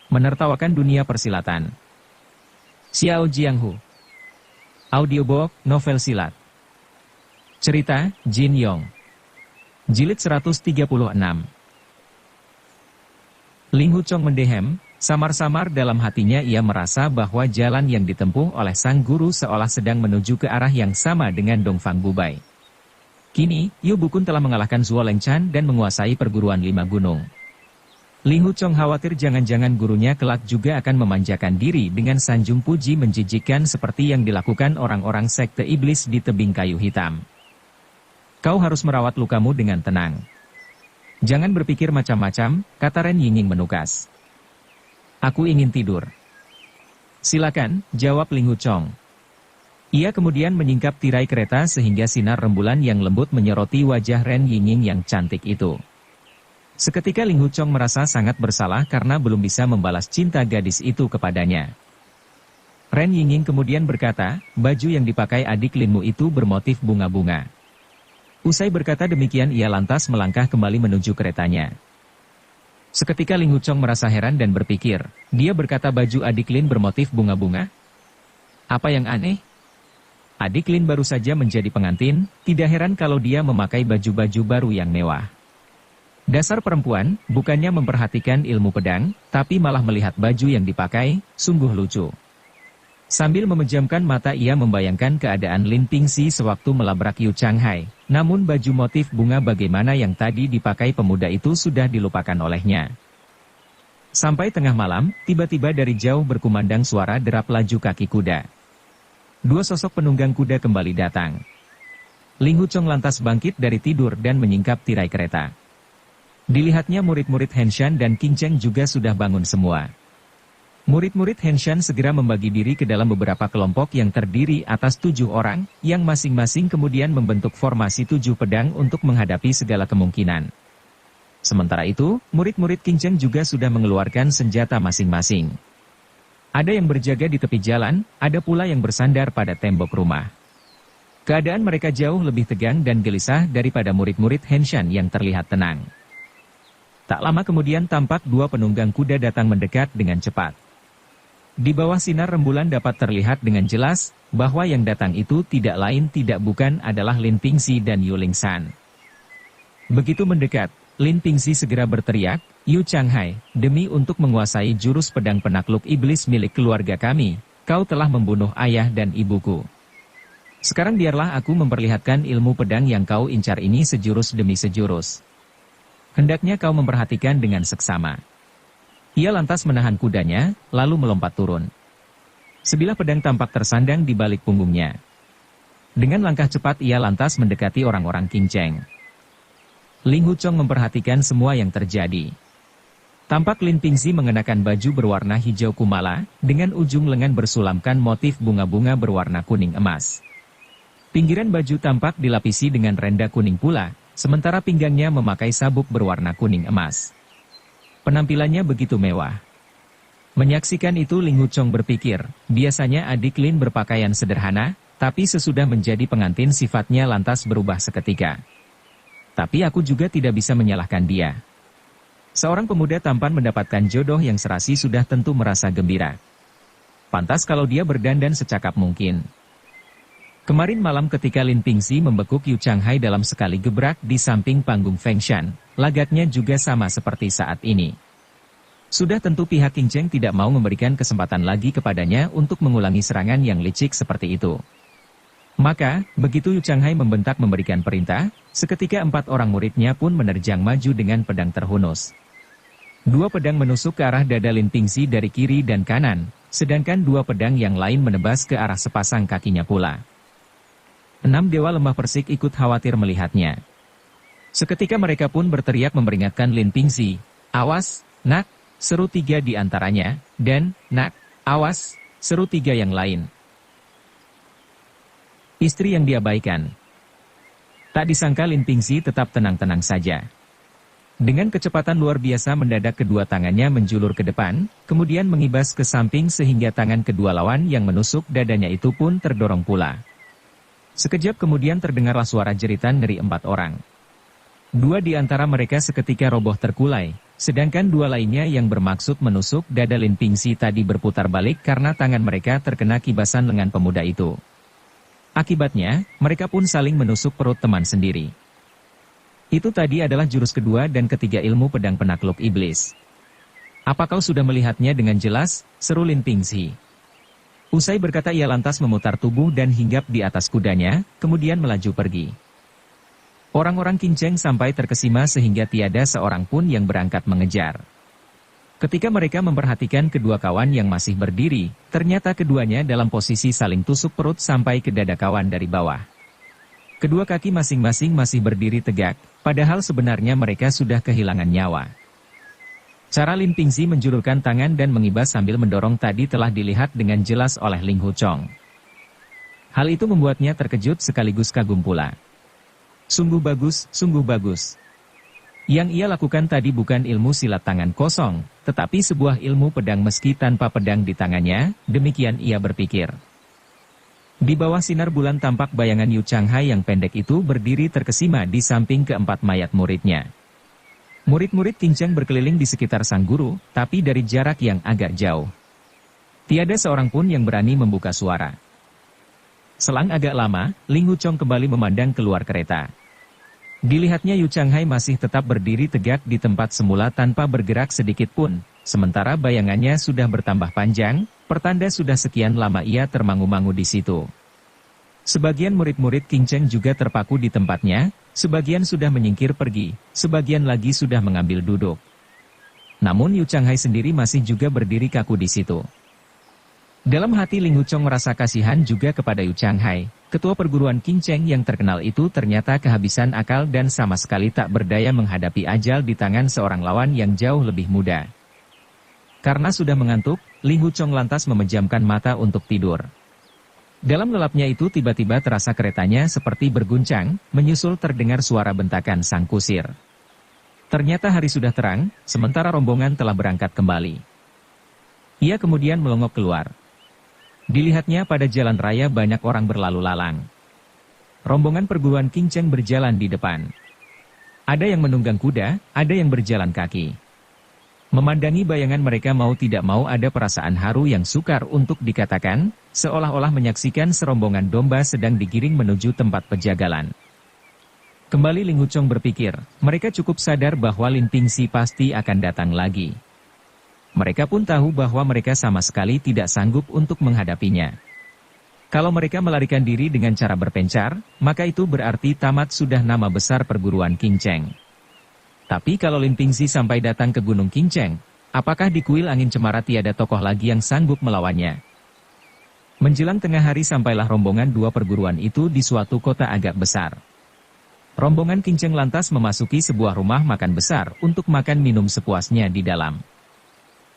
Menertawakan dunia persilatan. Xiao Jianghu. Audiobook, novel silat. Cerita, Jin Yong. Jilid 136. Ling Huchong mendehem, samar-samar dalam hatinya ia merasa bahwa jalan yang ditempuh oleh sang guru seolah sedang menuju ke arah yang sama dengan Dongfang Bubai. Kini, Yu Bukun telah mengalahkan Zuo Lengchan dan menguasai perguruan 5 gunung. Ling Huchong khawatir jangan-jangan gurunya kelak juga akan memanjakan diri dengan sanjung puji menjijikkan seperti yang dilakukan orang-orang sekte iblis di tebing kayu hitam. Kau harus merawat lukamu dengan tenang. Jangan berpikir macam-macam, kata Ren Yingning menukas. Aku ingin tidur. Silakan, jawab Ling Huchong. Ia kemudian menyingkap tirai kereta sehingga sinar rembulan yang lembut menyoroti wajah Ren Yingning yang cantik itu. Seketika Ling Huchong merasa sangat bersalah karena belum bisa membalas cinta gadis itu kepadanya. Ren Yingning kemudian berkata, baju yang dipakai adik Linmu itu bermotif bunga-bunga. Usai berkata demikian ia lantas melangkah kembali menuju keretanya. Seketika Ling Huchong merasa heran dan berpikir, dia berkata baju adik Lin bermotif bunga-bunga? Apa yang aneh? Adik Lin baru saja menjadi pengantin, tidak heran kalau dia memakai baju-baju baru yang mewah. Dasar perempuan, bukannya memperhatikan ilmu pedang, tapi malah melihat baju yang dipakai, sungguh lucu. Sambil memejamkan mata ia membayangkan keadaan Lin Pingxi sewaktu melabrak Yu Changhai, namun baju motif bunga bagaimana yang tadi dipakai pemuda itu sudah dilupakan olehnya. Sampai tengah malam, tiba-tiba dari jauh berkumandang suara derap laju kaki kuda. Dua sosok penunggang kuda kembali datang. Ling Huchong lantas bangkit dari tidur dan menyingkap tirai kereta. Dilihatnya murid-murid Henshan dan Qing Cheng juga sudah bangun semua. Murid-murid Henshan segera membagi diri ke dalam beberapa kelompok yang terdiri atas 7 orang, yang masing-masing kemudian membentuk formasi 7 pedang untuk menghadapi segala kemungkinan. Sementara itu, murid-murid Qing Cheng juga sudah mengeluarkan senjata masing-masing. Ada yang berjaga di tepi jalan, ada pula yang bersandar pada tembok rumah. Keadaan mereka jauh lebih tegang dan gelisah daripada murid-murid Henshan yang terlihat tenang. Tak lama kemudian tampak 2 penunggang kuda datang mendekat dengan cepat. Di bawah sinar rembulan dapat terlihat dengan jelas, bahwa yang datang itu tidak lain tidak bukan adalah Lin Pingxi dan Yu Lingshan. Begitu mendekat, Lin Pingxi segera berteriak, Yu Changhai, demi untuk menguasai jurus pedang penakluk iblis milik keluarga kami, kau telah membunuh ayah dan ibuku. Sekarang biarlah aku memperlihatkan ilmu pedang yang kau incar ini sejurus demi sejurus. Hendaknya kau memperhatikan dengan seksama. Ia lantas menahan kudanya, lalu melompat turun. Sebilah pedang tampak tersandang di balik punggungnya. Dengan langkah cepat ia lantas mendekati orang-orang Qing Cheng. Ling Huchong memperhatikan semua yang terjadi. Tampak Lin Pingxi mengenakan baju berwarna hijau kumala, dengan ujung lengan bersulamkan motif bunga-bunga berwarna kuning emas. Pinggiran baju tampak dilapisi dengan renda kuning pula, sementara pinggangnya memakai sabuk berwarna kuning emas. Penampilannya begitu mewah. Menyaksikan itu Ling Huchong berpikir, biasanya adik Lin berpakaian sederhana, tapi sesudah menjadi pengantin sifatnya lantas berubah seketika. Tapi aku juga tidak bisa menyalahkan dia. Seorang pemuda tampan mendapatkan jodoh yang serasi sudah tentu merasa gembira. Pantas kalau dia berdandan secakap mungkin. Kemarin malam ketika Lin Pingxi membekuk Yu Changhai dalam sekali gebrak di samping panggung Fengshan, lagaknya juga sama seperti saat ini. Sudah tentu pihak Qing Cheng tidak mau memberikan kesempatan lagi kepadanya untuk mengulangi serangan yang licik seperti itu. Maka, begitu Yu Changhai membentak memberikan perintah, seketika 4 orang muridnya pun menerjang maju dengan pedang terhunus. 2 pedang menusuk ke arah dada Lin Pingxi dari kiri dan kanan, sedangkan 2 pedang yang lain menebas ke arah sepasang kakinya pula. 6 dewa lembah persik ikut khawatir melihatnya. Seketika mereka pun berteriak memperingatkan Lin Pingxi, awas, nak, seru 3 di antaranya, dan, nak, awas, seru 3 yang lain. Istri yang diabaikan. Tak disangka Lin Pingxi tetap tenang-tenang saja. Dengan kecepatan luar biasa mendadak kedua tangannya menjulur ke depan, kemudian mengibas ke samping sehingga tangan kedua lawan yang menusuk dadanya itu pun terdorong pula. Sekejap kemudian terdengarlah suara jeritan dari 4 orang. Dua di antara mereka seketika roboh terkulai, sedangkan dua lainnya yang bermaksud menusuk dada Lin Pingxi tadi berputar balik karena tangan mereka terkena kibasan lengan pemuda itu. Akibatnya, mereka pun saling menusuk perut teman sendiri. Itu tadi adalah jurus kedua dan ketiga ilmu pedang penakluk iblis. "Apa kau sudah melihatnya dengan jelas?" seru Lin Pingxi. Usai berkata ia lantas memutar tubuh dan hinggap di atas kudanya, kemudian melaju pergi. Orang-orang Kinceng sampai terkesima sehingga tiada seorang pun yang berangkat mengejar. Ketika mereka memperhatikan kedua kawan yang masih berdiri, ternyata keduanya dalam posisi saling tusuk perut sampai ke dada kawan dari bawah. Kedua kaki masing-masing masih berdiri tegak, padahal sebenarnya mereka sudah kehilangan nyawa. Cara Lin Pingxi menjulurkan tangan dan mengibas sambil mendorong tadi telah dilihat dengan jelas oleh Ling Huchong. Hal itu membuatnya terkejut sekaligus kagum pula. Sungguh bagus, sungguh bagus. Yang ia lakukan tadi bukan ilmu silat tangan kosong, tetapi sebuah ilmu pedang meski tanpa pedang di tangannya, demikian ia berpikir. Di bawah sinar bulan tampak bayangan Yu Changhai yang pendek itu berdiri terkesima di samping keempat mayat muridnya. Murid-murid Kinceng berkeliling di sekitar sang guru, tapi dari jarak yang agak jauh. Tiada seorang pun yang berani membuka suara. Selang agak lama, Ling Huchong kembali memandang keluar kereta. Dilihatnya Yu Changhai masih tetap berdiri tegak di tempat semula tanpa bergerak sedikit pun, sementara bayangannya sudah bertambah panjang, pertanda sudah sekian lama ia termangu-mangu di situ. Sebagian murid-murid Kinceng juga terpaku di tempatnya, sebagian sudah menyingkir pergi, sebagian lagi sudah mengambil duduk. Namun Yu Changhai sendiri masih juga berdiri kaku di situ. Dalam hati Ling Huchong merasa kasihan juga kepada Yu Changhai, ketua perguruan Kinceng yang terkenal itu ternyata kehabisan akal dan sama sekali tak berdaya menghadapi ajal di tangan seorang lawan yang jauh lebih muda. Karena sudah mengantuk, Ling Huchong lantas memejamkan mata untuk tidur. Dalam lelapnya itu tiba-tiba terasa keretanya seperti berguncang, menyusul terdengar suara bentakan sang kusir. Ternyata hari sudah terang, sementara rombongan telah berangkat kembali. Ia kemudian melongok keluar. Dilihatnya pada jalan raya banyak orang berlalu lalang. Rombongan perguruan Kinceng berjalan di depan. Ada yang menunggang kuda, ada yang berjalan kaki. Memandangi bayangan mereka mau tidak mau ada perasaan haru yang sukar untuk dikatakan, seolah-olah menyaksikan serombongan domba sedang digiring menuju tempat pejagalan. Kembali Ling Huchong berpikir, mereka cukup sadar bahwa Lin Pingxi pasti akan datang lagi. Mereka pun tahu bahwa mereka sama sekali tidak sanggup untuk menghadapinya. Kalau mereka melarikan diri dengan cara berpencar, maka itu berarti tamat sudah nama besar perguruan Kinceng. Tapi kalau Lin Pingxi sampai datang ke Gunung Kinceng, apakah di kuil angin cemara tiada tokoh lagi yang sanggup melawannya? Menjelang tengah hari sampailah rombongan dua perguruan itu di suatu kota agak besar. Rombongan Kinceng lantas memasuki sebuah rumah makan besar untuk makan minum sepuasnya di dalam.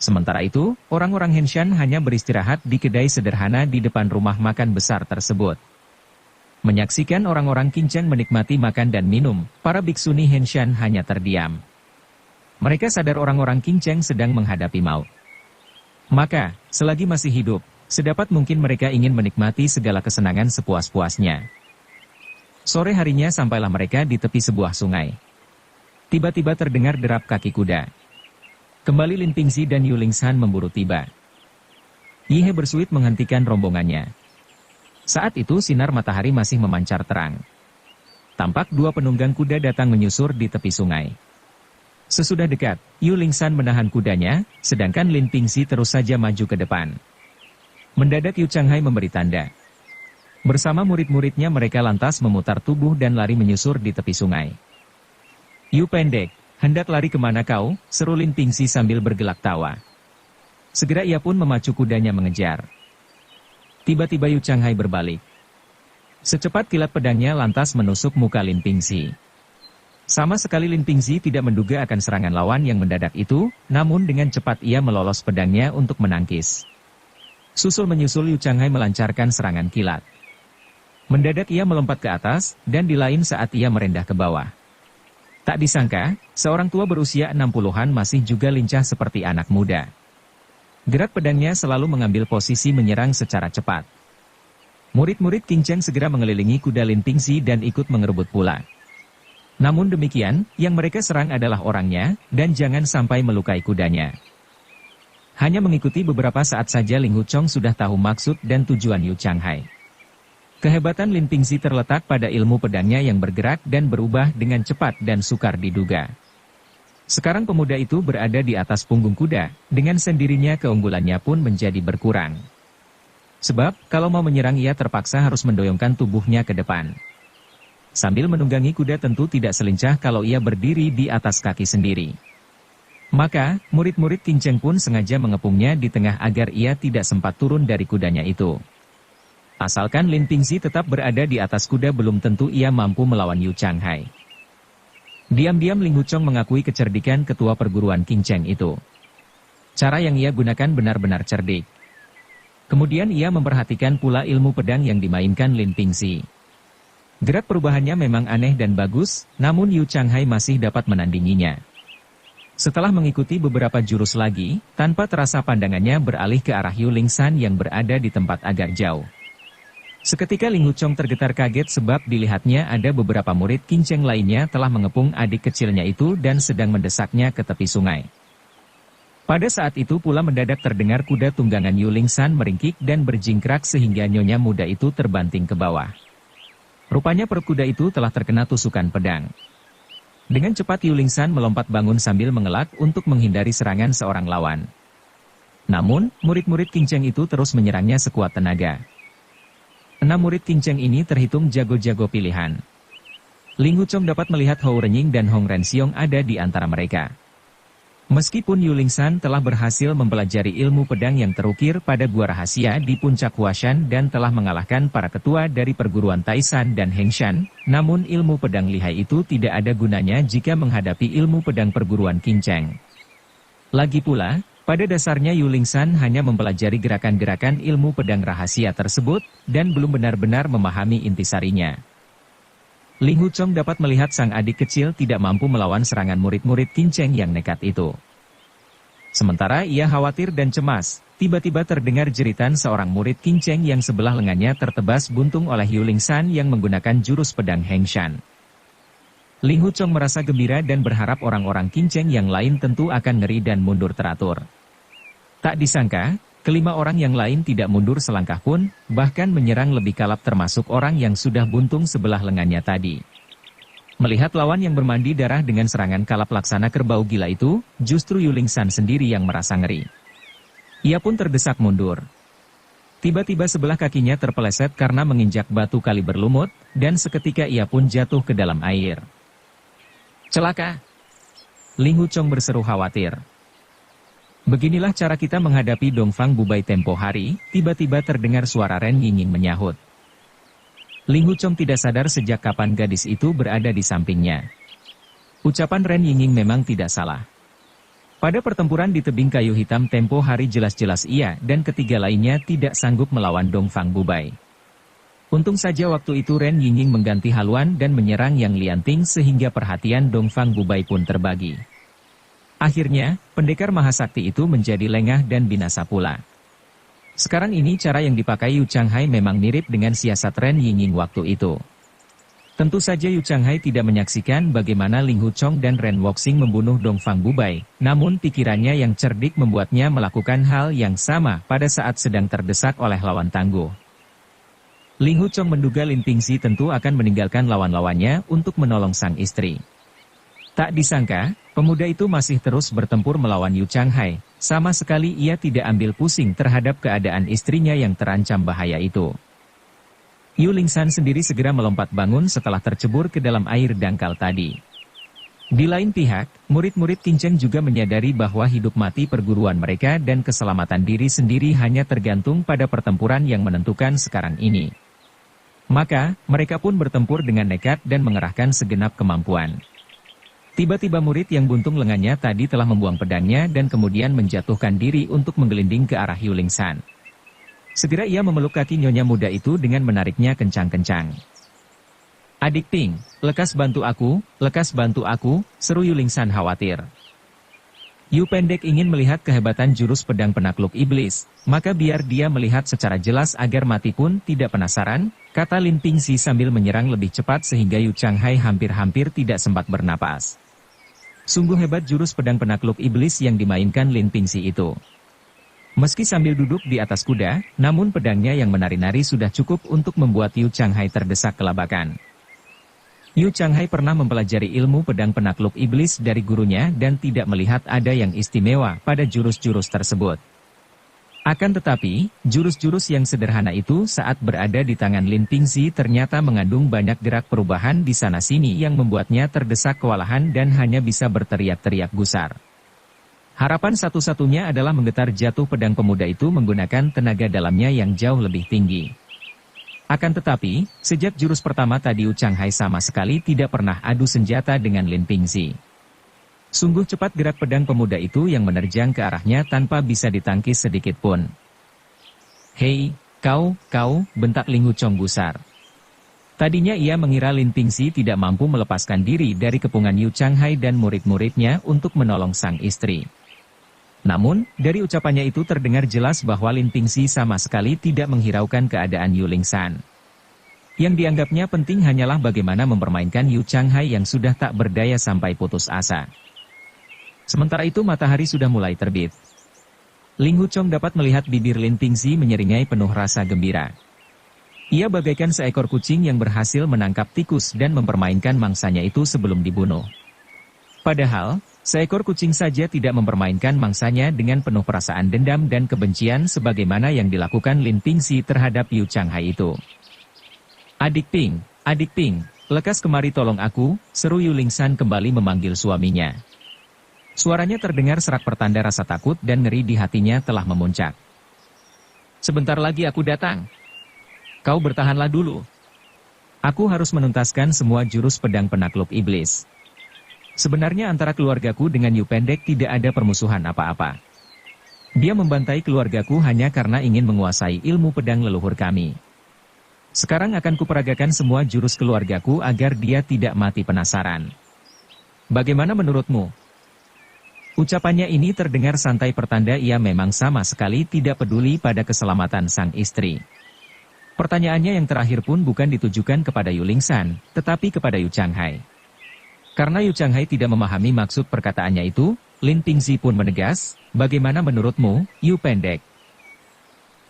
Sementara itu, orang-orang Henshan hanya beristirahat di kedai sederhana di depan rumah makan besar tersebut. Menyaksikan orang-orang Kinceng menikmati makan dan minum, para biksuni Henshan hanya terdiam. Mereka sadar orang-orang Kinceng sedang menghadapi maut. Maka, selagi masih hidup, sedapat mungkin mereka ingin menikmati segala kesenangan sepuas-puasnya. Sore harinya sampailah mereka di tepi sebuah sungai. Tiba-tiba terdengar derap kaki kuda. Kembali Lin Pingxi dan Yu Lingshan memburu tiba. Yihe bersuit menghentikan rombongannya. Saat itu sinar matahari masih memancar terang. Tampak dua penunggang kuda datang menyusur di tepi sungai. Sesudah dekat, Yu Lingshan menahan kudanya, sedangkan Lin Pingxi terus saja maju ke depan. Mendadak Yu Changhai memberi tanda. Bersama murid-muridnya mereka lantas memutar tubuh dan lari menyusur di tepi sungai. Yu pendek, hendak lari kemana kau? Seru Lin Pingxi sambil bergelak tawa. Segera ia pun memacu kudanya mengejar. Tiba-tiba Yu Changhai berbalik. Secepat kilat pedangnya lantas menusuk muka Lin Pingxi. Sama sekali Lin Pingxi tidak menduga akan serangan lawan yang mendadak itu, namun dengan cepat ia melolos pedangnya untuk menangkis. Susul menyusul Yu Changhai melancarkan serangan kilat. Mendadak ia melompat ke atas, dan di lain saat ia merendah ke bawah. Tak disangka, seorang tua berusia 60-an masih juga lincah seperti anak muda. Gerak pedangnya selalu mengambil posisi menyerang secara cepat. Murid-murid Kinceng segera mengelilingi kuda Lin Pingxi dan ikut mengerebut pula. Namun demikian, yang mereka serang adalah orangnya, dan jangan sampai melukai kudanya. Hanya mengikuti beberapa saat saja Ling Huchong sudah tahu maksud dan tujuan Yu Changhai. Kehebatan Lin Pingxi terletak pada ilmu pedangnya yang bergerak dan berubah dengan cepat dan sukar diduga. Sekarang pemuda itu berada di atas punggung kuda, dengan sendirinya keunggulannya pun menjadi berkurang. Sebab, kalau mau menyerang ia terpaksa harus mendoyongkan tubuhnya ke depan. Sambil menunggangi kuda tentu tidak selincah kalau ia berdiri di atas kaki sendiri. Maka, murid-murid Qin Cheng pun sengaja mengepungnya di tengah agar ia tidak sempat turun dari kudanya itu. Asalkan Lin Pingxi tetap berada di atas kuda belum tentu ia mampu melawan Yu Changhai. Diam-diam Ling Huchong mengakui kecerdikan ketua perguruan Qin Cheng itu. Cara yang ia gunakan benar-benar cerdik. Kemudian ia memperhatikan pula ilmu pedang yang dimainkan Lin Pingxi. Gerak perubahannya memang aneh dan bagus, namun Yu Changhai masih dapat menandinginya. Setelah mengikuti beberapa jurus lagi, tanpa terasa pandangannya beralih ke arah Yu Lingsan yang berada di tempat agak jauh. Seketika Ling Huchong tergetar kaget sebab dilihatnya ada beberapa murid Qin Cheng lainnya telah mengepung adik kecilnya itu dan sedang mendesaknya ke tepi sungai. Pada saat itu pula mendadak terdengar kuda tunggangan Yu Lingsan meringkik dan berjingkrak sehingga nyonya muda itu terbanting ke bawah. Rupanya perut kuda itu telah terkena tusukan pedang. Dengan cepat Yu Lingsan melompat bangun sambil mengelak untuk menghindari serangan seorang lawan. Namun, murid-murid Qin Cheng itu terus menyerangnya sekuat tenaga. 6 murid Qin Cheng ini terhitung jago-jago pilihan. Ling Huchong dapat melihat Hou Renying dan Hong Renxiong ada di antara mereka. Meskipun Yu Lingsan telah berhasil mempelajari ilmu pedang yang terukir pada gua rahasia di puncak Huashan dan telah mengalahkan para ketua dari perguruan Taishan dan Hengshan, namun ilmu pedang lihai itu tidak ada gunanya jika menghadapi ilmu pedang perguruan Qin Cheng. Lagi pula, pada dasarnya Yu Lingsan hanya mempelajari gerakan-gerakan ilmu pedang rahasia tersebut, dan belum benar-benar memahami intisarinya. Ling Huchong dapat melihat sang adik kecil tidak mampu melawan serangan murid-murid Qin Cheng yang nekat itu. Sementara ia khawatir dan cemas, tiba-tiba terdengar jeritan seorang murid Qin Cheng yang sebelah lengannya tertebas buntung oleh Yu Lingsan yang menggunakan jurus pedang Hengshan. Ling Huchong merasa gembira dan berharap orang-orang Qin Cheng yang lain tentu akan ngeri dan mundur teratur. Tak disangka, kelima orang yang lain tidak mundur selangkah pun, bahkan menyerang lebih kalap termasuk orang yang sudah buntung sebelah lengannya tadi. Melihat lawan yang bermandi darah dengan serangan kalap laksana kerbau gila itu, justru Yu Lingsan sendiri yang merasa ngeri. Ia pun terdesak mundur. Tiba-tiba sebelah kakinya terpeleset karena menginjak batu kali berlumut, dan seketika ia pun jatuh ke dalam air. Celaka! Ling Huchong berseru khawatir. Beginilah cara kita menghadapi Dongfang Bubai tempo hari, tiba-tiba terdengar suara Ren Yingning menyahut. Ling Huchong tidak sadar sejak kapan gadis itu berada di sampingnya. Ucapan Ren Yingning memang tidak salah. Pada pertempuran di tebing kayu hitam tempo hari jelas-jelas ia dan ketiga lainnya tidak sanggup melawan Dongfang Bubai. Untung saja waktu itu Ren Yingning mengganti haluan dan menyerang Yang Lianting sehingga perhatian Dongfang Bubai pun terbagi. Akhirnya, pendekar mahasakti itu menjadi lengah dan binasa pula. Sekarang ini cara yang dipakai Yu Changhai memang mirip dengan siasat Ren Yingning waktu itu. Tentu saja Yu Changhai tidak menyaksikan bagaimana Ling Huchong dan Ren Wuxing membunuh Dongfang Bubai, namun pikirannya yang cerdik membuatnya melakukan hal yang sama pada saat sedang terdesak oleh lawan tangguh. Ling Huchong menduga Lin Pingxi tentu akan meninggalkan lawan-lawannya untuk menolong sang istri. Tak disangka, pemuda itu masih terus bertempur melawan Yu Changhai, sama sekali ia tidak ambil pusing terhadap keadaan istrinya yang terancam bahaya itu. Yu Lingsan sendiri segera melompat bangun setelah tercebur ke dalam air dangkal tadi. Di lain pihak, murid-murid Qin Cheng juga menyadari bahwa hidup mati perguruan mereka dan keselamatan diri sendiri hanya tergantung pada pertempuran yang menentukan sekarang ini. Maka, mereka pun bertempur dengan nekat dan mengerahkan segenap kemampuan. Tiba-tiba murid yang buntung lengannya tadi telah membuang pedangnya dan kemudian menjatuhkan diri untuk menggelinding ke arah Yu Lingsan. Segera ia memeluk kaki nyonya muda itu dengan menariknya kencang-kencang. "Adik Ping, lekas bantu aku," seru Yu Lingsan khawatir. Yu Pendek ingin melihat kehebatan jurus pedang penakluk iblis, maka biar dia melihat secara jelas agar mati pun tidak penasaran, kata Lin Pingxi sambil menyerang lebih cepat sehingga Yu Changhai hampir-hampir tidak sempat bernapas. Sungguh hebat jurus pedang penakluk iblis yang dimainkan Lin Pingxi itu. Meski sambil duduk di atas kuda, namun pedangnya yang menari-nari sudah cukup untuk membuat Yu Changhai terdesak kelabakan. Yu Changhai pernah mempelajari ilmu pedang penakluk iblis dari gurunya dan tidak melihat ada yang istimewa pada jurus-jurus tersebut. Akan tetapi, jurus-jurus yang sederhana itu saat berada di tangan Lin Pingxi ternyata mengandung banyak gerak perubahan di sana-sini yang membuatnya terdesak kewalahan dan hanya bisa berteriak-teriak gusar. Harapan satu-satunya adalah menggetar jatuh pedang pemuda itu menggunakan tenaga dalamnya yang jauh lebih tinggi. Akan tetapi, sejak jurus pertama tadi Yu Changhai sama sekali tidak pernah adu senjata dengan Lin Pingxi. Sungguh cepat gerak pedang pemuda itu yang menerjang ke arahnya tanpa bisa ditangkis sedikit pun. "Hei, kau, bentak Ling Huchong gusar. Tadinya ia mengira Lin Pingxi tidak mampu melepaskan diri dari kepungan Yu Changhai dan murid-muridnya untuk menolong sang istri. Namun, dari ucapannya itu terdengar jelas bahwa Lin Pingxi sama sekali tidak menghiraukan keadaan Yu Lingshan. Yang dianggapnya penting hanyalah bagaimana mempermainkan Yu Changhai yang sudah tak berdaya sampai putus asa. Sementara itu matahari sudah mulai terbit. Ling Huchong dapat melihat bibir Lin Pingxi menyeringai penuh rasa gembira. Ia bagaikan seekor kucing yang berhasil menangkap tikus dan mempermainkan mangsanya itu sebelum dibunuh. Padahal, seekor kucing saja tidak mempermainkan mangsanya dengan penuh perasaan dendam dan kebencian sebagaimana yang dilakukan Lin Pingxi terhadap Yu Changhai itu. Adik Ping, lekas kemari tolong aku," seru Yu Lingshan kembali memanggil suaminya. Suaranya terdengar serak pertanda rasa takut dan ngeri di hatinya telah memuncak. "Sebentar lagi aku datang. Kau bertahanlah dulu. Aku harus menuntaskan semua jurus pedang penakluk iblis. Sebenarnya antara keluargaku dengan Yu Pendek tidak ada permusuhan apa-apa. Dia membantai keluargaku hanya karena ingin menguasai ilmu pedang leluhur kami. Sekarang akan kuperagakan semua jurus keluargaku agar dia tidak mati penasaran. Bagaimana menurutmu?" Ucapannya ini terdengar santai pertanda ia memang sama sekali tidak peduli pada keselamatan sang istri. Pertanyaannya yang terakhir pun bukan ditujukan kepada Yu Lingshan, tetapi kepada Yu Changhai. Karena Yu Changhai tidak memahami maksud perkataannya itu, Lin Pingxi pun menegas, "Bagaimana menurutmu, Yu Pendek?"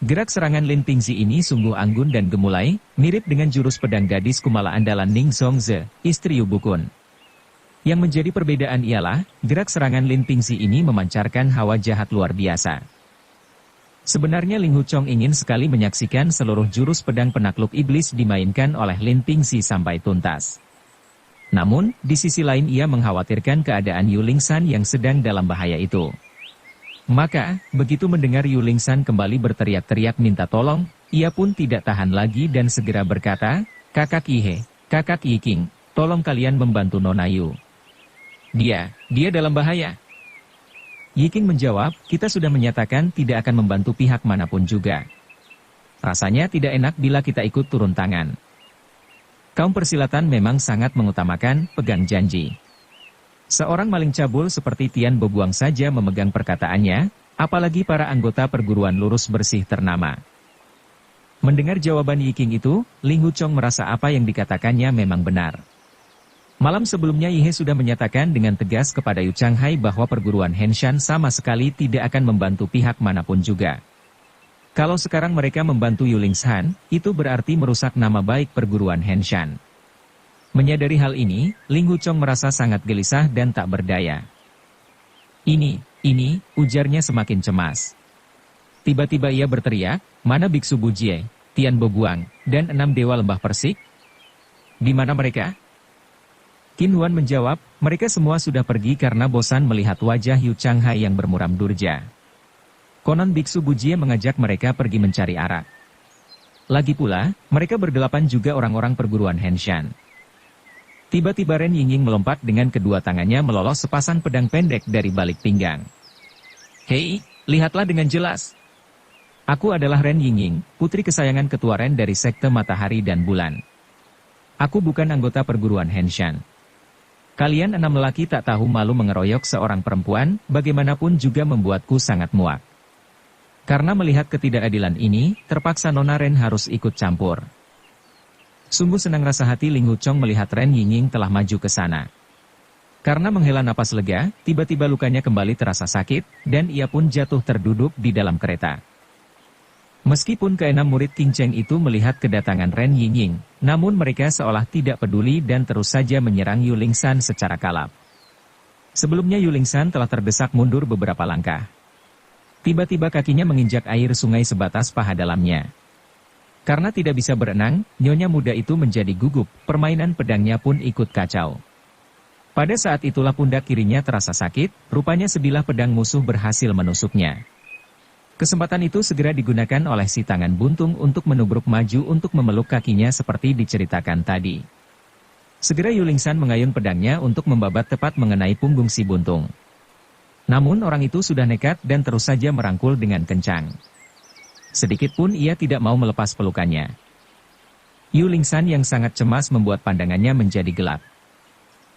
Gerak serangan Lin Pingxi ini sungguh anggun dan gemulai, mirip dengan jurus pedang gadis kumala andalan Ning Zongze, istri Yu Bukun. Yang menjadi perbedaan ialah, gerak serangan Lin Pingxi ini memancarkan hawa jahat luar biasa. Sebenarnya Ling Huchong ingin sekali menyaksikan seluruh jurus pedang penakluk iblis dimainkan oleh Lin Pingxi sampai tuntas. Namun, di sisi lain ia mengkhawatirkan keadaan Yu Lingshan yang sedang dalam bahaya itu. Maka, begitu mendengar Yu Lingshan kembali berteriak-teriak minta tolong, ia pun tidak tahan lagi dan segera berkata, "Kakak Ihe, Kakak Yiking, tolong kalian membantu Nona Yu. Dia dalam bahaya." Yiking menjawab, "Kita sudah menyatakan tidak akan membantu pihak manapun juga. Rasanya tidak enak bila kita ikut turun tangan. Kaum persilatan memang sangat mengutamakan pegang janji." Seorang maling cabul seperti Tian Bobuang saja memegang perkataannya, apalagi para anggota perguruan lurus bersih ternama. Mendengar jawaban Yiking itu, Ling Huchong merasa apa yang dikatakannya memang benar. Malam sebelumnya Yihe sudah menyatakan dengan tegas kepada Yu Changhai bahwa perguruan Henshan sama sekali tidak akan membantu pihak manapun juga. Kalau sekarang mereka membantu Yu Lingshan, itu berarti merusak nama baik perguruan Henshan. Menyadari hal ini, Ling Huchong merasa sangat gelisah dan tak berdaya. Ini, ujarnya semakin cemas. Tiba-tiba ia berteriak, "Mana Biksu Bujie, Tian Bobuang, dan 6 dewa lembah Persik? Di mana mereka?" Qin Huan menjawab, "Mereka semua sudah pergi karena bosan melihat wajah Yu Changhai yang bermuram durja. Konon Biksu Bujie mengajak mereka pergi mencari arak. Lagi pula, mereka berdelapan juga orang-orang perguruan Henshan." Tiba-tiba Ren Yingying melompat dengan kedua tangannya melolos sepasang pedang pendek dari balik pinggang. "Hei, lihatlah dengan jelas. Aku adalah Ren Yingying, putri kesayangan ketua Ren dari Sekte Matahari dan Bulan. Aku bukan anggota perguruan Henshan. Kalian 6 lelaki tak tahu malu mengeroyok seorang perempuan, bagaimanapun juga membuatku sangat muak. Karena melihat ketidakadilan ini, terpaksa Nona Ren harus ikut campur. Sungguh senang rasa hati Ling Huchong melihat Ren Yingying telah maju ke sana. Karena menghela napas lega, tiba-tiba lukanya kembali terasa sakit, dan ia pun jatuh terduduk di dalam kereta. Meskipun keenam murid King Cheng itu melihat kedatangan Ren Yingying, namun mereka seolah tidak peduli dan terus saja menyerang Yu Lingshan secara kalap. Sebelumnya Yu Lingshan telah terdesak mundur beberapa langkah. Tiba-tiba kakinya menginjak air sungai sebatas paha dalamnya. Karena tidak bisa berenang, nyonya muda itu menjadi gugup, permainan pedangnya pun ikut kacau. Pada saat itulah pundak kirinya terasa sakit, rupanya sebilah pedang musuh berhasil menusuknya. Kesempatan itu segera digunakan oleh si tangan buntung untuk menubruk maju untuk memeluk kakinya seperti diceritakan tadi. Segera Yu Lingshan mengayun pedangnya untuk membabat tepat mengenai punggung si buntung. Namun orang itu sudah nekat dan terus saja merangkul dengan kencang. Sedikit pun ia tidak mau melepas pelukannya. Yu Lingshan yang sangat cemas membuat pandangannya menjadi gelap.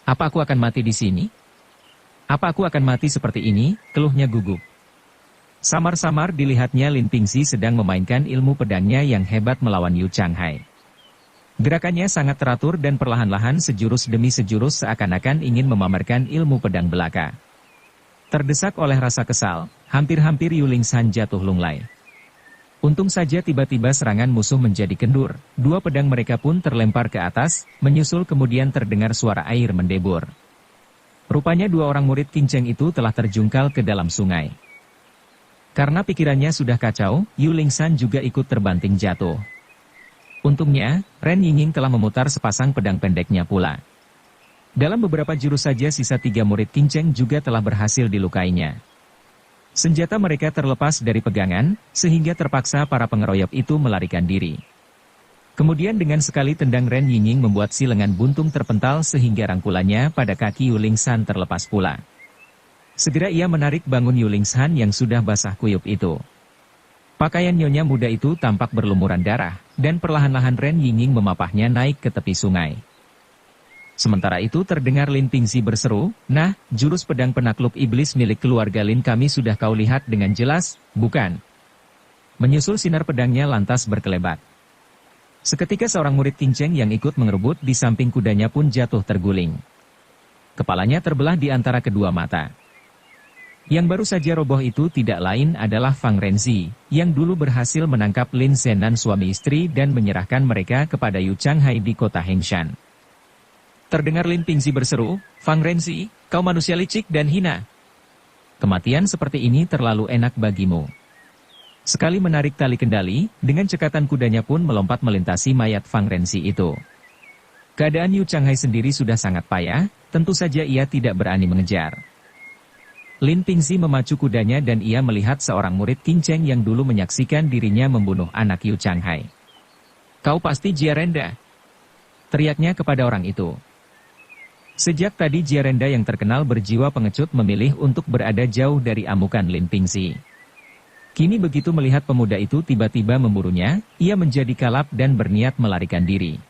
Apa aku akan mati di sini? Apa aku akan mati seperti ini? Keluhnya gugup. Samar-samar dilihatnya Lin Pingxi sedang memainkan ilmu pedangnya yang hebat melawan Yu Changhai. Gerakannya sangat teratur dan perlahan-lahan sejurus demi sejurus seakan-akan ingin memamerkan ilmu pedang belaka. Terdesak oleh rasa kesal, hampir-hampir Yu Lingshan jatuh lunglai. Untung saja tiba-tiba serangan musuh menjadi kendur, dua pedang mereka pun terlempar ke atas, menyusul kemudian terdengar suara air mendebur. Rupanya dua orang murid King Cheng itu telah terjungkal ke dalam sungai. Karena pikirannya sudah kacau, Yu Lingshan juga ikut terbanting jatuh. Untungnya, Ren Yingying telah memutar sepasang pedang pendeknya pula. Dalam beberapa jurus saja sisa 3 murid King Cheng juga telah berhasil dilukainya. Senjata mereka terlepas dari pegangan, sehingga terpaksa para pengeroyok itu melarikan diri. Kemudian dengan sekali tendang Ren Yingying membuat si lengan buntung terpental sehingga rangkulannya pada kaki Yu Lingshan terlepas pula. Segera ia menarik bangun Yu Lingshan yang sudah basah kuyup itu. Pakaian nyonya muda itu tampak berlumuran darah, dan perlahan-lahan Ren Yingying memapahnya naik ke tepi sungai. Sementara itu terdengar Lin Pingxi berseru, "Nah, jurus pedang penakluk iblis milik keluarga Lin kami sudah kau lihat dengan jelas, bukan?" Menyusul sinar pedangnya lantas berkelebat. Seketika seorang murid King Cheng yang ikut mengerebut di samping kudanya pun jatuh terguling. Kepalanya terbelah di antara kedua mata. Yang baru saja roboh itu tidak lain adalah Fang Renzi, yang dulu berhasil menangkap Lin Zenan suami istri dan menyerahkan mereka kepada Yu Changhai di kota Hengshan. Terdengar Lin Pingxi berseru, "Fang Renzi, kau manusia licik dan hina. Kematian seperti ini terlalu enak bagimu." Sekali menarik tali kendali, dengan cekatan kudanya pun melompat melintasi mayat Fang Renzi itu. Keadaan Yu Changhai sendiri sudah sangat payah, tentu saja ia tidak berani mengejar. Lin Pingxi memacu kudanya dan ia melihat seorang murid King Cheng yang dulu menyaksikan dirinya membunuh anak Yu Changhai. "Kau pasti Jiarenda," teriaknya kepada orang itu. Sejak tadi Jiarenda yang terkenal berjiwa pengecut memilih untuk berada jauh dari amukan Lin Pingxi. Kini begitu melihat pemuda itu tiba-tiba memburunya, ia menjadi kalap dan berniat melarikan diri.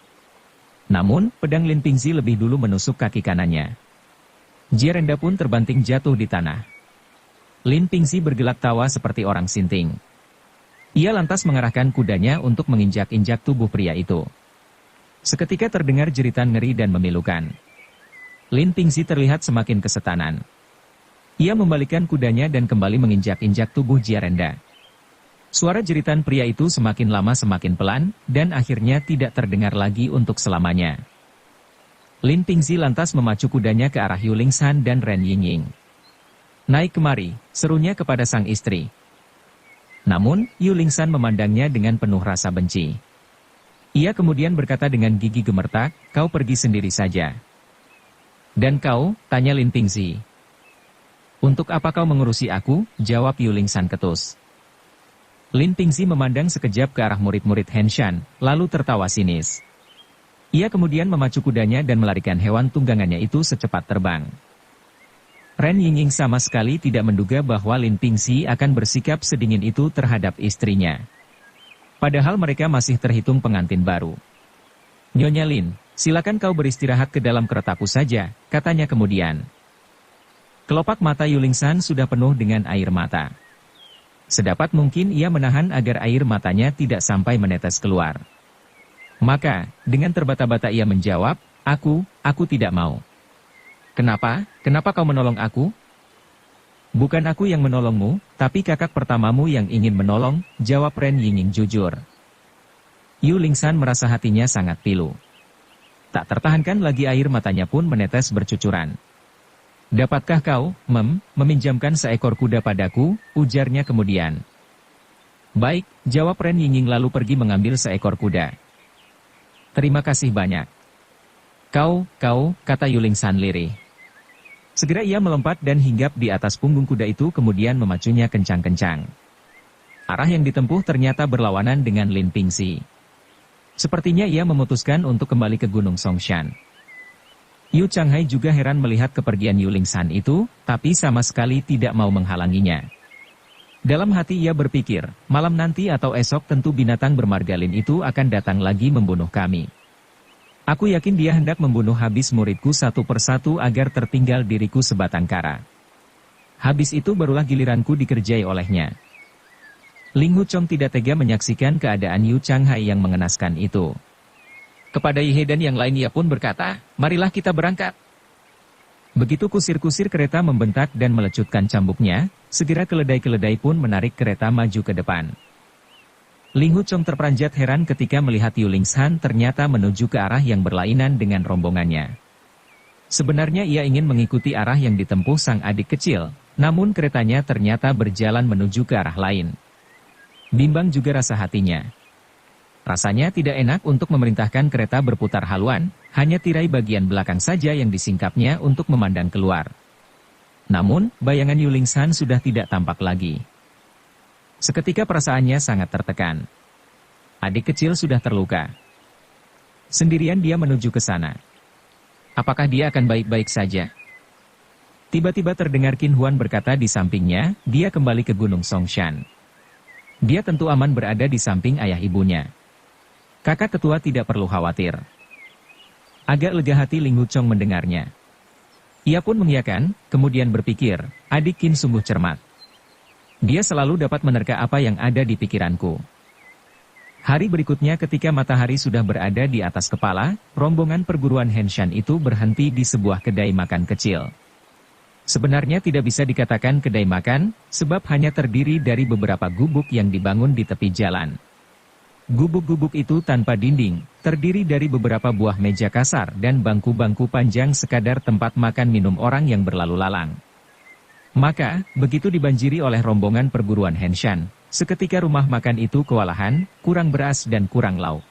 Namun, pedang Lin Pingxi lebih dulu menusuk kaki kanannya. Jiarenda pun terbanting jatuh di tanah. Lin Pingxi bergelak tawa seperti orang sinting. Ia lantas mengarahkan kudanya untuk menginjak-injak tubuh pria itu. Seketika terdengar jeritan ngeri dan memilukan. Lin Pingxi terlihat semakin kesetanan. Ia membalikkan kudanya dan kembali menginjak-injak tubuh Jiarenda. Suara jeritan pria itu semakin lama semakin pelan, dan akhirnya tidak terdengar lagi untuk selamanya. Lin Pingxi lantas memacu kudanya ke arah Yu Lingshan dan Ren Yingying. "Naik kemari," serunya kepada sang istri. Namun, Yu Lingshan memandangnya dengan penuh rasa benci. Ia kemudian berkata dengan gigi gemertak, "Kau pergi sendiri saja." "Dan kau?" tanya Lin Pingxi. "Untuk apa kau mengurusi aku?" jawab Yu Lingshan ketus. Lin Pingxi memandang sekejap ke arah murid-murid Henshan, lalu tertawa sinis. Ia kemudian memacu kudanya dan melarikan hewan tunggangannya itu secepat terbang. Ren Yingying sama sekali tidak menduga bahwa Lin Pingxi akan bersikap sedingin itu terhadap istrinya. Padahal mereka masih terhitung pengantin baru. "Nyonya Lin, Silakan kau beristirahat ke dalam keretaku saja, katanya kemudian. Kelopak mata Yulingsan sudah penuh dengan air mata. Sedapat mungkin ia menahan agar air matanya tidak sampai menetes keluar. Maka, dengan terbata-bata ia menjawab, aku tidak mau. Kenapa? Kenapa kau menolong aku? Bukan aku yang menolongmu, tapi kakak pertamamu yang ingin menolong, jawab Ren Yingning jujur. Yulingsan merasa hatinya sangat pilu. Tak tertahankan lagi air matanya pun menetes bercucuran. Dapatkah kau, meminjamkan seekor kuda padaku, ujarnya kemudian. Baik, jawab Ren Yingning lalu pergi mengambil seekor kuda. Terima kasih banyak. Kau, kata Yulingsan lirih. Segera ia melompat dan hinggap di atas punggung kuda itu kemudian memacunya kencang-kencang. Arah yang ditempuh ternyata berlawanan dengan Lin Pingxi. Sepertinya ia memutuskan untuk kembali ke Gunung Songshan. Yu Changhai juga heran melihat kepergian Yulingsan itu, tapi sama sekali tidak mau menghalanginya. Dalam hati ia berpikir, malam nanti atau esok tentu binatang bermargalin itu akan datang lagi membunuh kami. Aku yakin dia hendak membunuh habis muridku satu persatu agar tertinggal diriku sebatang kara. Habis itu barulah giliranku dikerjai olehnya. Ling Huchong tidak tega menyaksikan keadaan Yu Changhai yang mengenaskan itu. Kepada Ye dan yang lain ia pun berkata, marilah kita berangkat. Begitu kusir-kusir kereta membentak dan melecutkan cambuknya, segera keledai-keledai pun menarik kereta maju ke depan. Ling Huchong terperanjat heran ketika melihat Yulingsan ternyata menuju ke arah yang berlainan dengan rombongannya. Sebenarnya ia ingin mengikuti arah yang ditempuh sang adik kecil, namun keretanya ternyata berjalan menuju ke arah lain. Bimbang juga rasa hatinya. Rasanya tidak enak untuk memerintahkan kereta berputar haluan, hanya tirai bagian belakang saja yang disingkapnya untuk memandang keluar. Namun, bayangan Yulingsan sudah tidak tampak lagi. Seketika perasaannya sangat tertekan. Adik kecil sudah terluka. Sendirian dia menuju ke sana. Apakah dia akan baik-baik saja? Tiba-tiba terdengar Qin Huan berkata di sampingnya, dia kembali ke Gunung Songshan. Dia tentu aman berada di samping ayah ibunya. Kakak tetua tidak perlu khawatir. Agak lega hati Ling Huchong mendengarnya. Ia pun mengiyakan, kemudian berpikir, adik Qin sungguh cermat. Dia selalu dapat menerka apa yang ada di pikiranku. Hari berikutnya ketika matahari sudah berada di atas kepala, rombongan perguruan Henshan itu berhenti di sebuah kedai makan kecil. Sebenarnya tidak bisa dikatakan kedai makan, sebab hanya terdiri dari beberapa gubuk yang dibangun di tepi jalan. Gubuk-gubuk itu tanpa dinding, terdiri dari beberapa buah meja kasar dan bangku-bangku panjang sekadar tempat makan minum orang yang berlalu lalang. Maka, begitu dibanjiri oleh rombongan perguruan Henshan, seketika rumah makan itu kewalahan, kurang beras dan kurang lauk.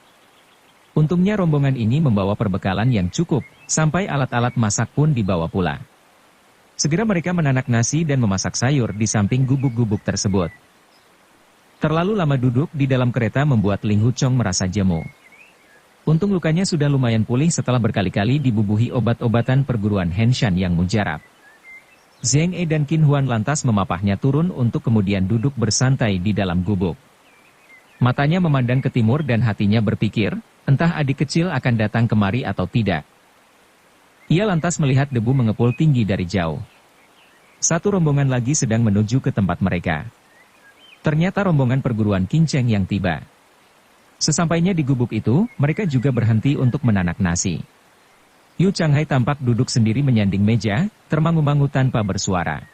Untungnya rombongan ini membawa perbekalan yang cukup, sampai alat-alat masak pun dibawa pula. Segera mereka menanak nasi dan memasak sayur di samping gubuk-gubuk tersebut. Terlalu lama duduk di dalam kereta membuat Ling Huchong merasa jemu. Untung lukanya sudah lumayan pulih setelah berkali-kali dibubuhi obat-obatan perguruan Henshan yang mujarab. Zheng E dan Qin Huan lantas memapahnya turun untuk kemudian duduk bersantai di dalam gubuk. Matanya memandang ke timur dan hatinya berpikir, entah adik kecil akan datang kemari atau tidak. Ia lantas melihat debu mengepul tinggi dari jauh. Satu rombongan lagi sedang menuju ke tempat mereka. Ternyata rombongan perguruan Qingcheng yang tiba. Sesampainya di gubuk itu, mereka juga berhenti untuk menanak nasi. Yu Changhai tampak duduk sendiri menyanding meja, termangu-mangu tanpa bersuara.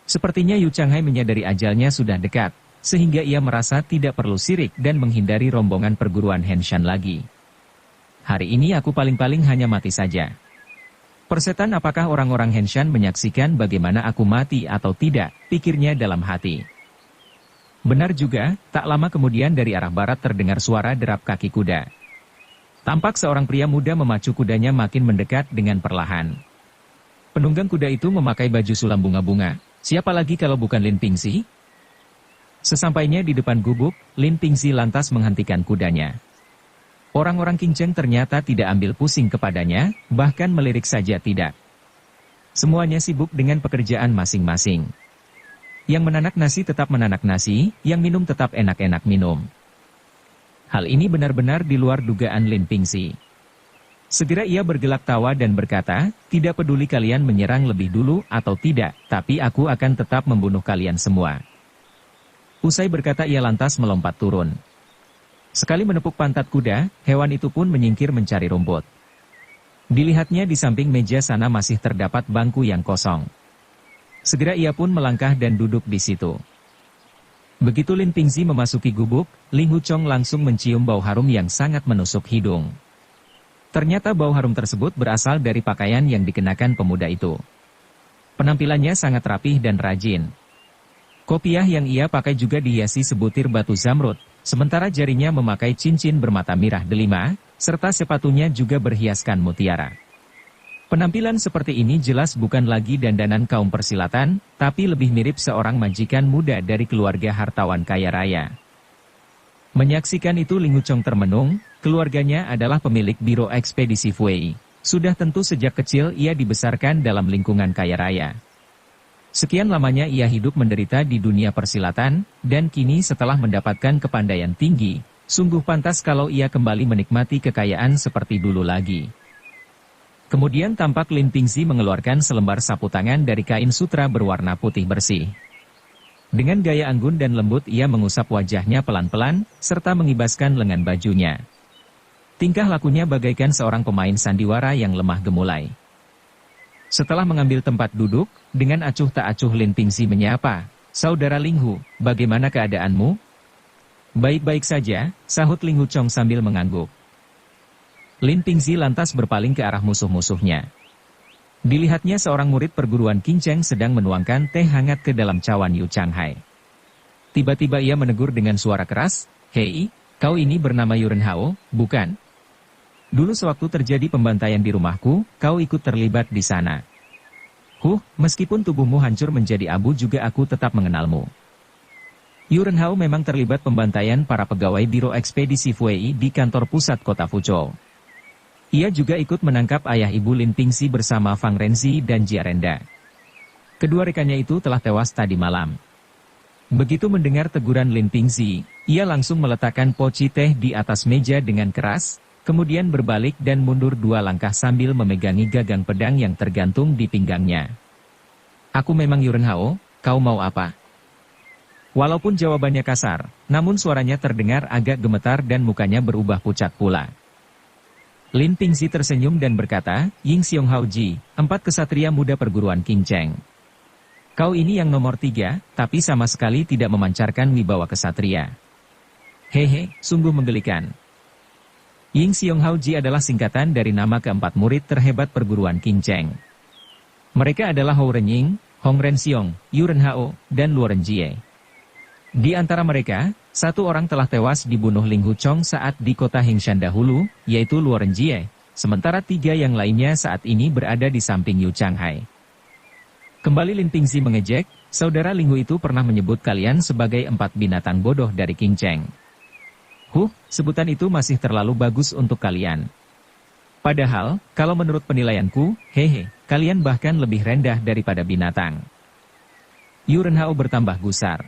Sepertinya Yu Changhai menyadari ajalnya sudah dekat, sehingga ia merasa tidak perlu sirik dan menghindari rombongan perguruan Henshan lagi. Hari ini aku paling-paling hanya mati saja. Persetan apakah orang-orang Henshan menyaksikan bagaimana aku mati atau tidak, pikirnya dalam hati. Benar juga, tak lama kemudian dari arah barat terdengar suara derap kaki kuda. Tampak seorang pria muda memacu kudanya makin mendekat dengan perlahan. Penunggang kuda itu memakai baju sulam bunga-bunga, siapa lagi kalau bukan Lin Pingxi? Sesampainya di depan gubuk, Lin Pingxi lantas menghentikan kudanya. Orang-orang Qingcheng ternyata tidak ambil pusing kepadanya, bahkan melirik saja tidak. Semuanya sibuk dengan pekerjaan masing-masing. Yang menanak nasi tetap menanak nasi, yang minum tetap enak-enak minum. Hal ini benar-benar di luar dugaan Lin Pingxi. Segera ia bergelak tawa dan berkata, tidak peduli kalian menyerang lebih dulu atau tidak, tapi aku akan tetap membunuh kalian semua. Usai berkata ia lantas melompat turun. Sekali menepuk pantat kuda, hewan itu pun menyingkir mencari rumput. Dilihatnya di samping meja sana masih terdapat bangku yang kosong. Segera ia pun melangkah dan duduk di situ. Begitu Lin Pingzi memasuki gubuk, Ling Huchong langsung mencium bau harum yang sangat menusuk hidung. Ternyata bau harum tersebut berasal dari pakaian yang dikenakan pemuda itu. Penampilannya sangat rapih dan rajin. Kopiah yang ia pakai juga dihiasi sebutir batu zamrud, sementara jarinya memakai cincin bermata merah delima, serta sepatunya juga berhiaskan mutiara. Penampilan seperti ini jelas bukan lagi dandanan kaum persilatan, tapi lebih mirip seorang majikan muda dari keluarga hartawan kaya raya. Menyaksikan itu Ling Huchong termenung, keluarganya adalah pemilik biro ekspedisi Fui. Sudah tentu sejak kecil ia dibesarkan dalam lingkungan kaya raya. Sekian lamanya ia hidup menderita di dunia persilatan, dan kini setelah mendapatkan kepandaian tinggi, sungguh pantas kalau ia kembali menikmati kekayaan seperti dulu lagi. Kemudian tampak Lin Pingzi mengeluarkan selembar sapu tangan dari kain sutra berwarna putih bersih. Dengan gaya anggun dan lembut ia mengusap wajahnya pelan-pelan, serta mengibaskan lengan bajunya. Tingkah lakunya bagaikan seorang pemain sandiwara yang lemah gemulai. Setelah mengambil tempat duduk, dengan acuh tak acuh Lin Pingzi menyapa, "Saudara Ling Hu, bagaimana keadaanmu?" "Baik-baik saja," sahut Ling Huchong sambil mengangguk. Lin Pingzi lantas berpaling ke arah musuh-musuhnya. Dilihatnya seorang murid perguruan Qingcheng sedang menuangkan teh hangat ke dalam cawan Yu Changhai. Tiba-tiba ia menegur dengan suara keras, "Hei, kau ini bernama Yu Renhao, bukan? Dulu sewaktu terjadi pembantaian di rumahku, kau ikut terlibat di sana. Meskipun tubuhmu hancur menjadi abu juga aku tetap mengenalmu." Yu Renhao memang terlibat pembantaian para pegawai biro ekspedisi Fui di kantor pusat kota Fuzhou. Ia juga ikut menangkap ayah ibu Lin Pingzi bersama Fang Renzi dan Jia Renda. Kedua rekannya itu telah tewas tadi malam. Begitu mendengar teguran Lin Pingzi, ia langsung meletakkan poci teh di atas meja dengan keras, kemudian berbalik dan mundur 2 langkah sambil memegangi gagang pedang yang tergantung di pinggangnya. "Aku memang Yu Renhao, kau mau apa?" Walaupun jawabannya kasar, namun suaranya terdengar agak gemetar dan mukanya berubah pucat pula. Lin Pingzi tersenyum dan berkata, "Ying Xiong Hao Ji, 4 kesatria muda perguruan Qingcheng. Kau ini yang nomor 3, tapi sama sekali tidak memancarkan wibawa kesatria. Hehe, sungguh menggelikan." Ying Xiong Hao Ji adalah singkatan dari nama keempat murid terhebat perguruan Qingcheng. Mereka adalah Hou Renying, Hong Renxiong, Yu Renhao, dan Luo Renjie. Di antara mereka, 1 orang telah tewas dibunuh Ling Huchong saat di kota Hengshan dahulu, yaitu Luo Renjie, sementara 3 yang lainnya saat ini berada di samping Yu Changhai. Kembali Lin Pingzi mengejek, "Saudara Ling Hu itu pernah menyebut kalian sebagai 4 binatang bodoh dari Qingcheng. Sebutan itu masih terlalu bagus untuk kalian. Padahal, kalau menurut penilaianku, kalian bahkan lebih rendah daripada binatang." Yu Renhao bertambah gusar.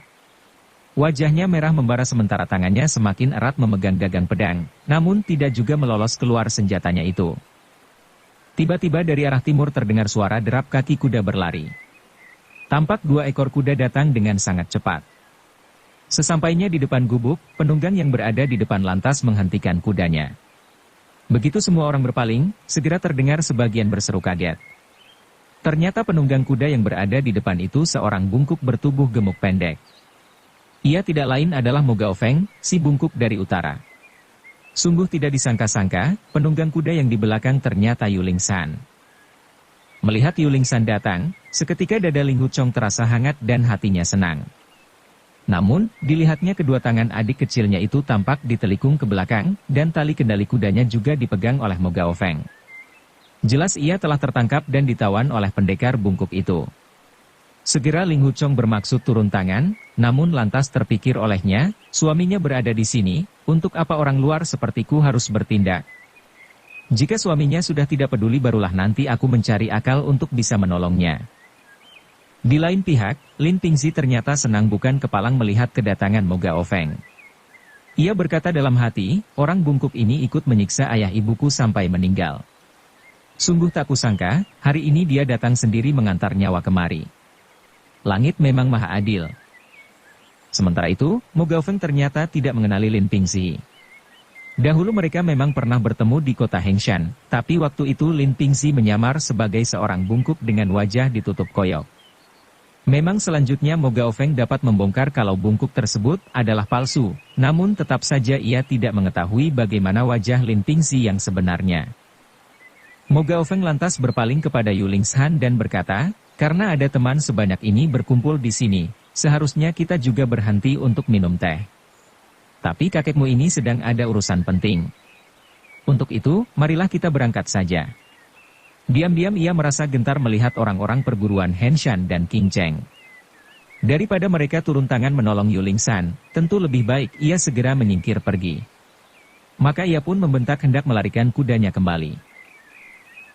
Wajahnya merah membara sementara tangannya semakin erat memegang gagang pedang, namun tidak juga melolos keluar senjatanya itu. Tiba-tiba dari arah timur terdengar suara derap kaki kuda berlari. Tampak 2 ekor kuda datang dengan sangat cepat. Sesampainya di depan gubuk, penunggang yang berada di depan lantas menghentikan kudanya. Begitu semua orang berpaling, segera terdengar sebagian berseru kaget. Ternyata penunggang kuda yang berada di depan itu seorang bungkuk bertubuh gemuk pendek. Ia tidak lain adalah Mo Gaofeng, si bungkuk dari utara. Sungguh tidak disangka-sangka, penunggang kuda yang di belakang ternyata Yu Lingsan. Melihat Yu Lingsan datang, seketika dada Ling Huchong terasa hangat dan hatinya senang. Namun, dilihatnya kedua tangan adik kecilnya itu tampak ditelikung ke belakang, dan tali kendali kudanya juga dipegang oleh Mo Gaofeng. Jelas ia telah tertangkap dan ditawan oleh pendekar bungkuk itu. Segera Ling Huchong bermaksud turun tangan, namun lantas terpikir olehnya, suaminya berada di sini, untuk apa orang luar sepertiku harus bertindak? Jika suaminya sudah tidak peduli barulah nanti aku mencari akal untuk bisa menolongnya. Di lain pihak, Lin Pingzi ternyata senang bukan kepalang melihat kedatangan Mo Gaofeng. Ia berkata dalam hati, orang bungkuk ini ikut menyiksa ayah ibuku sampai meninggal. Sungguh tak kusangka, hari ini dia datang sendiri mengantar nyawa kemari. Langit memang maha adil. Sementara itu, Mo Gaofeng ternyata tidak mengenali Lin Pingxi. Dahulu mereka memang pernah bertemu di kota Hengshan, tapi waktu itu Lin Pingxi menyamar sebagai seorang bungkuk dengan wajah ditutup koyok. Memang selanjutnya Mo Gaofeng dapat membongkar kalau bungkuk tersebut adalah palsu, namun tetap saja ia tidak mengetahui bagaimana wajah Lin Pingxi yang sebenarnya. Mo Gaofeng lantas berpaling kepada Yu Lingshan dan berkata, karena ada teman sebanyak ini berkumpul di sini, seharusnya kita juga berhenti untuk minum teh. Tapi kakekmu ini sedang ada urusan penting. Untuk itu, marilah kita berangkat saja. Diam-diam ia merasa gentar melihat orang-orang perguruan Henshan dan King Cheng. Daripada mereka turun tangan menolong Yu Lingshan, tentu lebih baik ia segera menyingkir pergi. Maka ia pun membentak hendak melarikan kudanya kembali.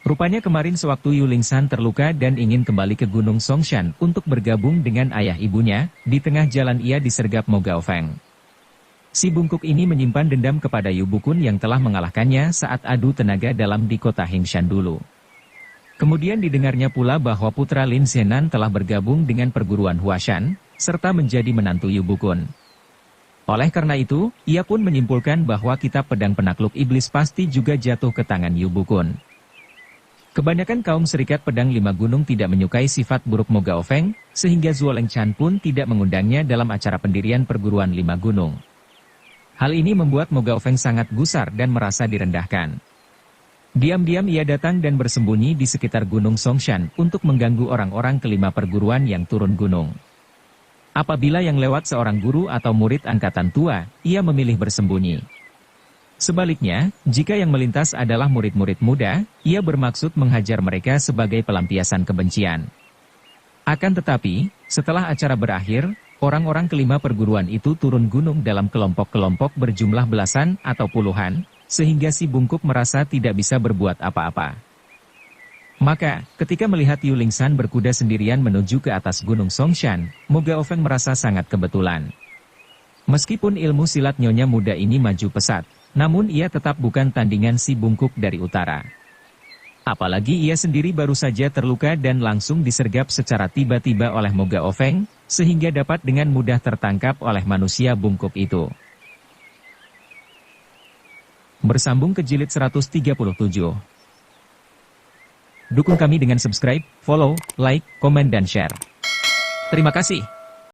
Rupanya kemarin sewaktu Yu Lingshan terluka dan ingin kembali ke Gunung Songshan untuk bergabung dengan ayah ibunya, di tengah jalan ia disergap Mo Gaofeng. Si bungkuk ini menyimpan dendam kepada Yu Bukun yang telah mengalahkannya saat adu tenaga dalam di kota Hengshan dulu. Kemudian didengarnya pula bahwa putra Lin Zenan telah bergabung dengan perguruan Huashan, serta menjadi menantu Yu Bukun. Oleh karena itu, ia pun menyimpulkan bahwa kitab pedang penakluk iblis pasti juga jatuh ke tangan Yu Bukun. Kebanyakan kaum serikat pedang lima gunung tidak menyukai sifat buruk Mo Gaofeng, sehingga Zuo Lengchan pun tidak mengundangnya dalam acara pendirian perguruan lima gunung. Hal ini membuat Mo Gaofeng sangat gusar dan merasa direndahkan. Diam-diam ia datang dan bersembunyi di sekitar Gunung Songshan untuk mengganggu orang-orang kelima perguruan yang turun gunung. Apabila yang lewat seorang guru atau murid angkatan tua, ia memilih bersembunyi. Sebaliknya, jika yang melintas adalah murid-murid muda, ia bermaksud menghajar mereka sebagai pelampiasan kebencian. Akan tetapi, setelah acara berakhir, orang-orang kelima perguruan itu turun gunung dalam kelompok-kelompok berjumlah belasan atau puluhan, sehingga si bungkuk merasa tidak bisa berbuat apa-apa. Maka, ketika melihat Yu Lingshan berkuda sendirian menuju ke atas Gunung Songshan, Mo Gaofeng merasa sangat kebetulan. Meskipun ilmu silat nyonya muda ini maju pesat, namun ia tetap bukan tandingan si bungkuk dari utara. Apalagi ia sendiri baru saja terluka dan langsung disergap secara tiba-tiba oleh Mo Gaofeng, sehingga dapat dengan mudah tertangkap oleh manusia bungkuk itu. Bersambung ke jilid 137. Dukung kami dengan subscribe, follow, like, komen dan share. Terima kasih.